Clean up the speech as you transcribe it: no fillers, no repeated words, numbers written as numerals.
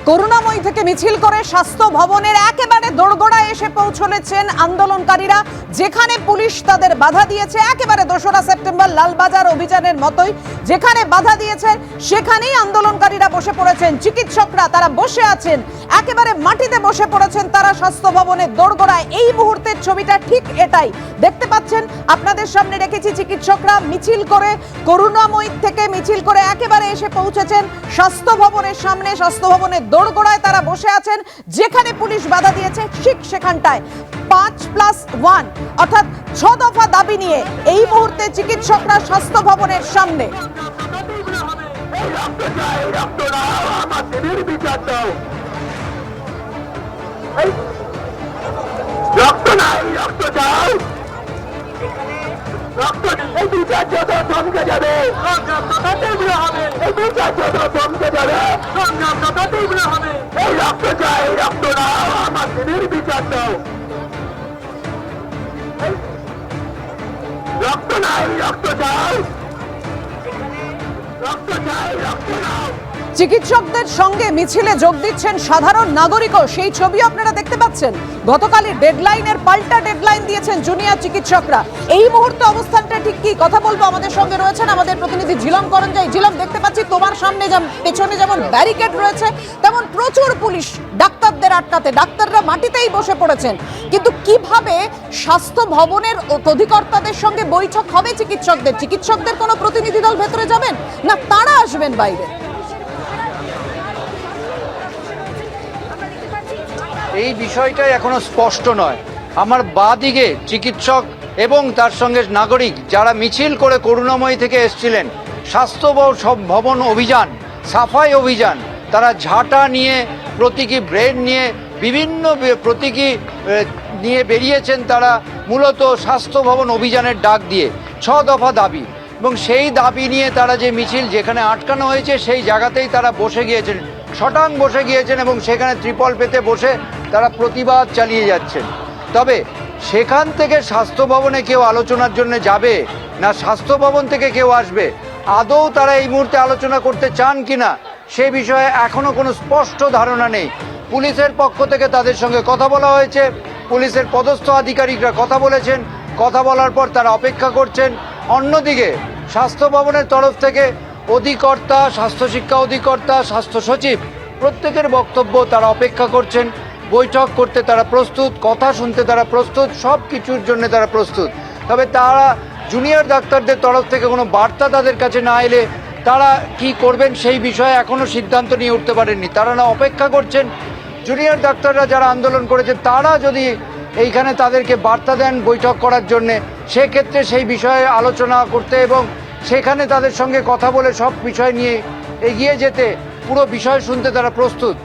করুণাময়ী থেকে মিছিল করে স্বাস্থ্য ভবনের একেবারে দোরগোড়ায় এসে পৌঁছলেছেন আন্দোলনকারীরা, যেখানে পুলিশ তাদের বাধা দিয়েছে। একেবারে 2রা সেপ্টেম্বর লালবাজার অভিযানের মতোই যেখানে বাধা দিয়েছে সেখানেই আন্দোলনকারীরা বসে পড়েছেন। চিকিৎসকরা তারা বসে আছেন, একেবারে মাটিতে বসে পড়েছেন তারা স্বাস্থ্য ভবনের দোরগোড়ায়। এই মুহূর্তের ছবিটা ঠিক এটাই দেখতে পাচ্ছেন, আপনাদের সামনে রেখেছি। চিকিৎসকরা মিছিল করে করুণাময়ী থেকে মিছিল করে একেবারে এসে পৌঁছেছেন স্বাস্থ্য ভবনের সামনে। স্বাস্থ্য ভবনের দোরগোড়ায় তারা বসে আছেন, যেখানে পুলিশ বাধা দিয়েছে ঠিক সেখানটায় 5+1 অর্থাৎ 6 দফা দাবি নিয়ে এই মুহূর্তে চিকিৎসকরা স্বাস্থ্য ভবনের সামনে। চিকিৎসকদের সঙ্গে মিছিলে যোগ দিচ্ছেন সাধারণ নাগরিকও, সেই ছবি আপনারা দেখতে পাচ্ছেন। গতকালই ডেডলাইনের পাল্টা ডেডলাইন দিয়েছেন জুনিয়র চিকিৎসকরা। এই মুহূর্তে অবস্থানটা ঠিক কি, কথা বলবো। আমাদের সঙ্গে রয়েছেন আমাদের প্রতিনিধি ঝিলম করঞ্জাই। ঝিলম, দেখতে পাচ্ছি তোমার সামনে পেছনে যেমন ব্যারিকেড রয়েছে, তেমন প্রচুর পুলিশ ডাক্তারদের আটকাতে। ডাক্তাররা মাটিতেই বসে পড়েছেন, কিন্তু কিভাবে স্বাস্থ্য ভবনের অধিকর্তাদের সঙ্গে বৈঠক হবে চিকিৎসকদের? চিকিৎসকদের কোনো প্রতিনিধি দল ভেতরে যাবেন না তারা আসবেন বাইরে? এই বিষয়টাই এখনো স্পষ্ট নয়। আমার বাদিকে চিকিৎসক এবং তার সঙ্গে নাগরিক যারা মিছিল করে করুণাময়ী থেকে এসেছিলেন, স্বাস্থ্য ভবন অভিযান, সাফাই অভিযান, তারা ঝাঁটা নিয়ে, প্রতীকী ব্রেড নিয়ে, বিভিন্ন প্রতীকী নিয়ে বেরিয়েছেন। তারা মূলত স্বাস্থ্য ভবন অভিযানের ডাক দিয়ে 6 দফা দাবি, এবং সেই দাবি নিয়ে তারা যে মিছিল যেখানে আটকানো হয়েছে সেই জায়গাতেই তারা বসে গিয়েছেন, শটাং বসে গিয়েছেন, এবং সেখানে ত্রিপল পেতে বসে তারা প্রতিবাদ চালিয়ে যাচ্ছেন। তবে সেখান থেকে স্বাস্থ্য ভবনে কেউ আলোচনার জন্য যাবে না স্বাস্থ্য ভবন থেকে কেউ আসবে, আদৌ তারা এই মুহূর্তে আলোচনা করতে চান কিনা সে বিষয়ে এখনো কোনো স্পষ্ট ধারণা নেই। পুলিশের পক্ষ থেকে তাদের সঙ্গে কথা বলা হয়েছে, পুলিশের পদস্থ আধিকারিকরা কথা বলেছেন, কথা বলার পর তারা অপেক্ষা করছেন। অন্যদিকে স্বাস্থ্য ভবনের তরফ থেকে অধিকর্তা, স্বাস্থ্য শিক্ষা অধিকর্তা, স্বাস্থ্য সচিব প্রত্যেকের বক্তব্য তারা অপেক্ষা করছেন। বৈঠক করতে তারা প্রস্তুত, কথা শুনতে তারা প্রস্তুত, সব কিছুর জন্য তারা প্রস্তুত। তবে তারা জুনিয়র ডাক্তারদের তরফ থেকে কোনো বার্তা তাদের কাছে না এলে তারা কি করবেন সেই বিষয়ে এখনও সিদ্ধান্ত নিয়ে উঠতে পারেননি। তারা না অপেক্ষা করছেন জুনিয়র ডাক্তাররা যারা আন্দোলন করেছে তারা যদি এইখানে তাদেরকে বার্তা দেন বৈঠক করার জন্যে, সেক্ষেত্রে সেই বিষয়ে আলোচনা করতে এবং সেখানে তাদের সঙ্গে কথা বলে সব বিষয় নিয়ে এগিয়ে যেতে, পুরো বিষয় শুনতে তারা প্রস্তুত।